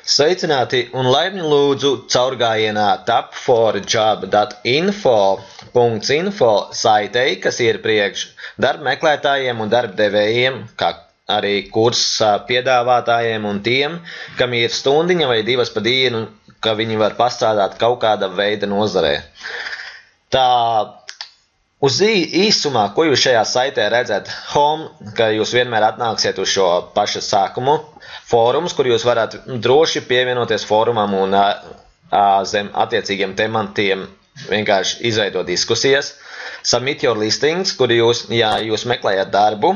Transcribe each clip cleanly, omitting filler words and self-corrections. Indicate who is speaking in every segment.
Speaker 1: Sveicināti un laipni lūdzu caurgājienā tapforjob.info saitei, kas ir priekš darba meklētājiem un darba devējiem, kā arī kursa piedāvātājiem un tiem, kam ir stundiņa vai divas pa dienu, ka viņi var pastrādāt kaut kāda veida nozarē. Tā uz īsumā, ko jūs šajā saitē redzat, home, ka jūs vienmēr atnāksiet uz šo pašu sākumu, fórums, kur jūs varat droši pievienoties fórumam un zem attiecīgiem tematiem vienkārši izveidot diskusijas. Submit your listings, kur jūs, ja jūs meklējat darbu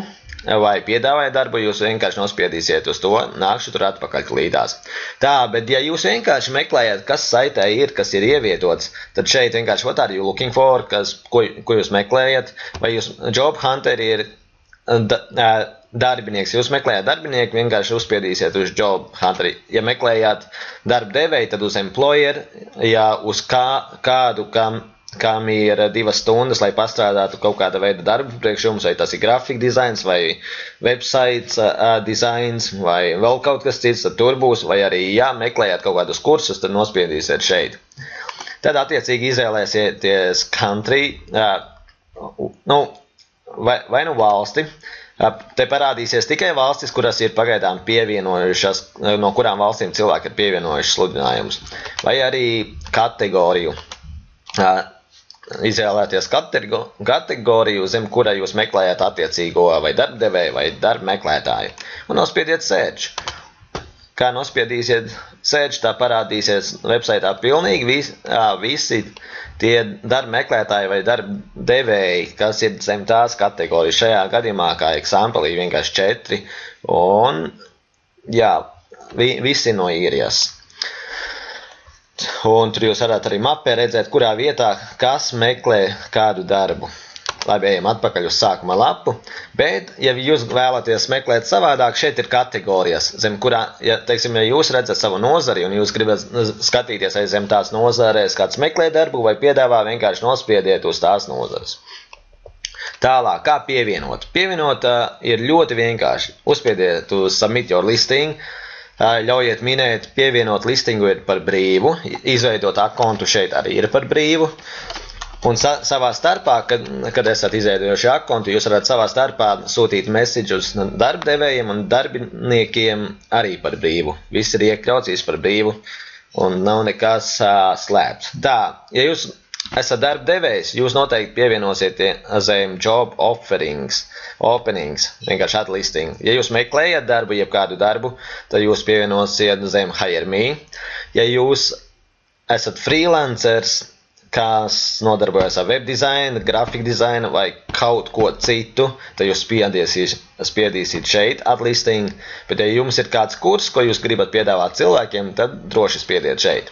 Speaker 1: vai piedāvājat darbu, jūs vienkārši nospiedīsiet uz to, nākšu tur atpakaļ līdās. Tā, bet ja jūs vienkārši meklējat, kas saitē ir, kas ir ievietots, tad šeit vienkārši what are you looking for, ko jūs meklējat, vai jūs job hunter ir darbinieks. Jūs meklējāt darbinieku, vienkārši uzspiedīsiet uz job hunteri. Ja meklējāt darba devēju, tad uz employer, ja uz kādu, kam ir 2 stundas, lai pastrādātu kaut kāda veida darbu priekš jums, vai tas ir grafika dizains, vai websites dizains, vai vēl kaut kas cits, tad tur būs, vai arī, ja meklējāt kaut kādus kursus, tad nospiedīsiet šeit. Tad attiecīgi izvēlēsieties country, vai nu valsti. Te parādīsies tikai valstis, kuras ir pagaidām pievienojušas, no kurām valstīm cilvēki ir pievienojuši sludinājumus. Vai arī kategoriju. Izvēlēties kategoriju, zem kura jūs meklējat attiecīgo vai darbdevēju vai darba meklētāju. Un nospiediet search. Kā nospiedīsiet search, tā parādīsies websaitā pilnīgi visi tie darba meklētāji vai darba devēji, kas ir zem tās kategorijas. Šajā gadījumā kā examplī vienkārši 4. Un jā, visi no īrijas. Un tur jūs varat arī mapē redzēt, kurā vietā kas meklē kādu darbu. Labi, ejam atpakaļ uz sākuma lapu, bet, ja jūs vēlaties meklēt savādāk, šeit ir kategorijas, zem kurā, ja jūs redzat savu nozari un jūs gribat skatīties aiz zem tās nozarēs, kāds meklē darbu vai piedāvā, vienkārši nospiediet uz tās nozares. Tālāk, kā pievienot? Pievienot ir ļoti vienkārši. Uzspiediet uz Submit your listing, ļaujiet minēt, pievienot listingu ir par brīvu, izveidot akontu šeit arī ir par brīvu. Un savā starpā, kad esat izveidojuši akontu, jūs varat savā starpā sūtīt messages darba devējiem un darbiniekiem arī par brīvu. Viss ir iekļauts par brīvu un nav nekas slēpts. Tā, ja jūs esat darba devējs, jūs noteikti pievienosiet zem job openings, vienkārši atlisting. Ja jūs meklējat darbu, jeb kādu darbu, tad jūs pievienosiet zem hire me. Ja jūs esat freelancers, kas nodarbojas ar web dizainu, grafika dizainu vai kaut ko citu, tad jūs spiedīsiet šeit atlisting, bet ja jums ir kāds kurs, ko jūs gribat piedāvāt cilvēkiem, tad droši spiediet šeit.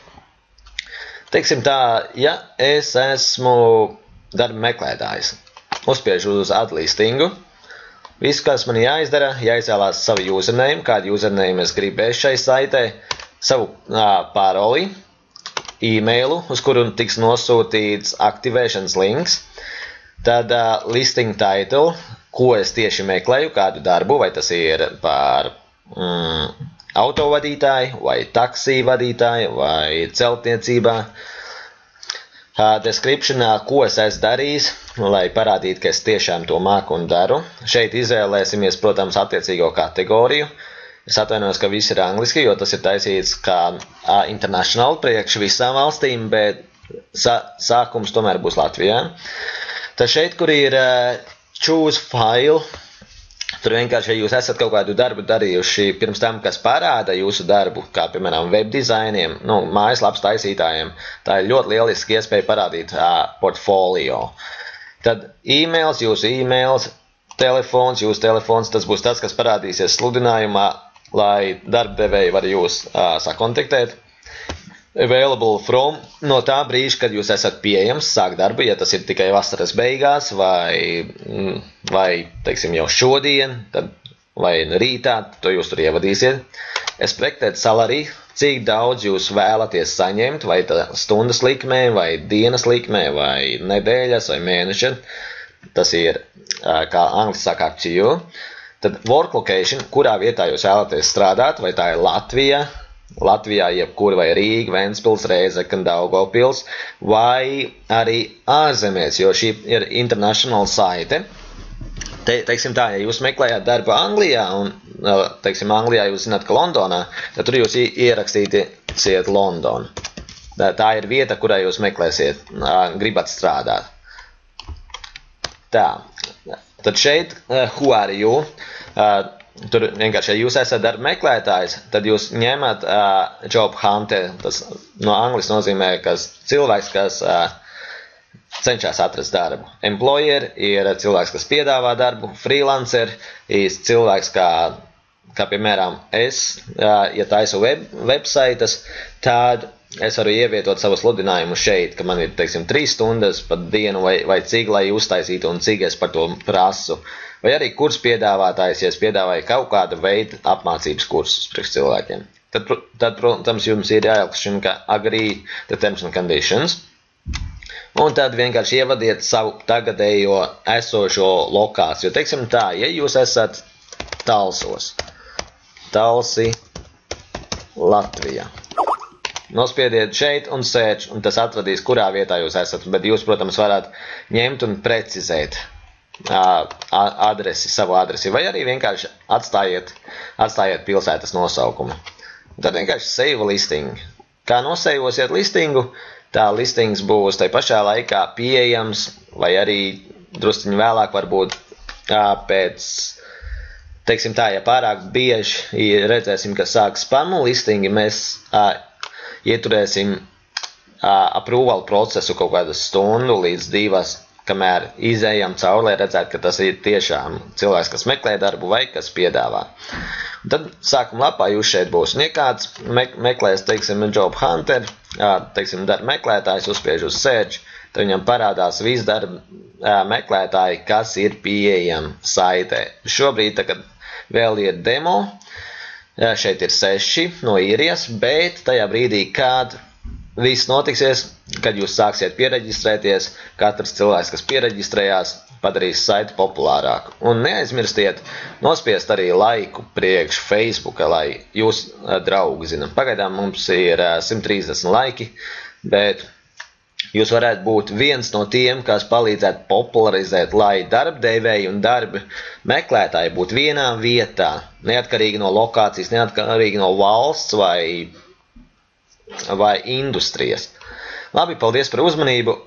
Speaker 1: Teiksim tā, ja es esmu darba meklētājs, uzspiežu uz atlistingu, viss, kas man jāizdara, jāizvēlās savu username, kādu username es gribēšu šai saitē, savu paroli, e-mailu, uz kuru tiks nosūtīts aktivēšanas links, tad listing title, ko es tieši meklēju, kādu darbu, vai tas ir par autovadītāju, vai taksī vadītāju, vai celtniecībā. Descriptionā, ko es esmu darījis, lai parādītu, ka es tiešām to māku un daru. Šeit izvēlēsimies, protams, attiecīgo kategoriju. Es atvainojos, ka viss ir angliski, jo tas ir taisīts kā international priekš visām valstīm, bet sākums tomēr būs Latvijā. Tad šeit, kur ir choose file, tur vienkārši, ja jūs esat kaut kādu darbu darījuši pirms tam, kas parāda jūsu darbu, kā piemēram web dizainiem, mājaslapas taisītājiem, tā ir ļoti lieliski iespēja parādīt portfolio. Tad e-mails, jūsu e-mails, telefons, jūsu telefons, tas būs tas, kas parādīsies sludinājumā, lai darbdevēji var jūs sakontaktēt. Available from, no tā brīža, kad jūs esat pieejams sākt darbu, ja tas ir tikai vasaras beigās vai teiksim, jau šodien, tad, vai rītā, to jūs tur ievadīsiet. Expected salary, cik daudz jūs vēlaties saņemt, vai stundas likmē, vai dienas likmē, vai nedēļas, vai mēneša. Tas ir, kā angliski saka, up to you. Tad work location, kurā vietā jūs vēlaties strādāt, vai tā ir Latvija, Latvijā jebkur vai Rīga, Ventspils, Rēzekne, Daugavpils vai arī ārzemēs, jo šī ir international saite. Teiksim tā, ja jūs meklējāt darbu Anglijā un, teiksim, Anglijā jūs zināt, ka Londonā, tad tur jūs ierakstīsiet Londonu. Tā ir vieta, kurā jūs meklēsiet, gribat strādāt. Tā, tad šeit, who are you? Tur vienkārši, ja jūs esat darba meklētājs, tad jūs ņemat job hunter, tas no anglis nozīmē, kas cilvēks, kas cenšas atrast darbu. Employer ir cilvēks, kas piedāvā darbu, freelancer ir cilvēks, kā piemēram es, ja taisu websaites, tad es varu ievietot savu sludinājumu šeit, ka man ir, teiksim, 3 stundas pat dienu vai cik, lai uztaisītu un cik es par to prasu. Vai arī kurs piedāvātājs, ja es piedāvāju kaut kādu veidu apmācības kursus priekš cilvēkiem. Tad, protams, jums ir jāiekšķina, ka agree the terms and conditions. Un tad vienkārši ievadiet savu tagadējo esošo lokāciju. Teiksim tā, ja jūs esat Talsos, Talsi, Latvijā. Nospiediet šeit un search, un tas atradīs, kurā vietā jūs esat. Bet jūs, protams, varat ņemt un precizēt savu adresi, vai arī vienkārši atstājiet pilsētas nosaukumu. Tad vienkārši save listing. Kā noseivosiet listingu, tā listings būs tai pašā laikā pieejams, vai arī drusciņu vēlāk varbūt pēc, teiksim tā, ja pārāk bieži redzēsim, ka sāk spamu listingi, mēs ieturēsim approval procesu kaut kādu stundu līdz 2, kamēr izējam cauri, lai redzētu, ka tas ir tiešām cilvēks, kas meklē darbu vai kas piedāvā. Un tad sākuma lapā jūs šeit būs. Un ja kāds meklēs, teiksim, job hunter, teiksim, darba meklētājs uzspiež uz search, tad viņam parādās visi darba meklētāji, kas ir pieejami saitē. Šobrīd, tagad vēl ir demo, šeit ir 6 no īrijas, bet tajā brīdī, kad viss notiksies, kad jūs sāksiet piereģistrēties, katrs cilvēks, kas piereģistrējās, padarīs saiti populārāku. Un neaizmirstiet nospiest arī laiku priekš Facebooka, lai jūs draugi zina. Pagaidām mums ir 130 laiki, bet jūs varētu būt viens no tiem, kas palīdzētu popularizēt, lai darbdevēji un darba meklētāji būtu vienā vietā, neatkarīgi no lokācijas, neatkarīgi no valsts vai industrijas. Labi, paldies par uzmanību!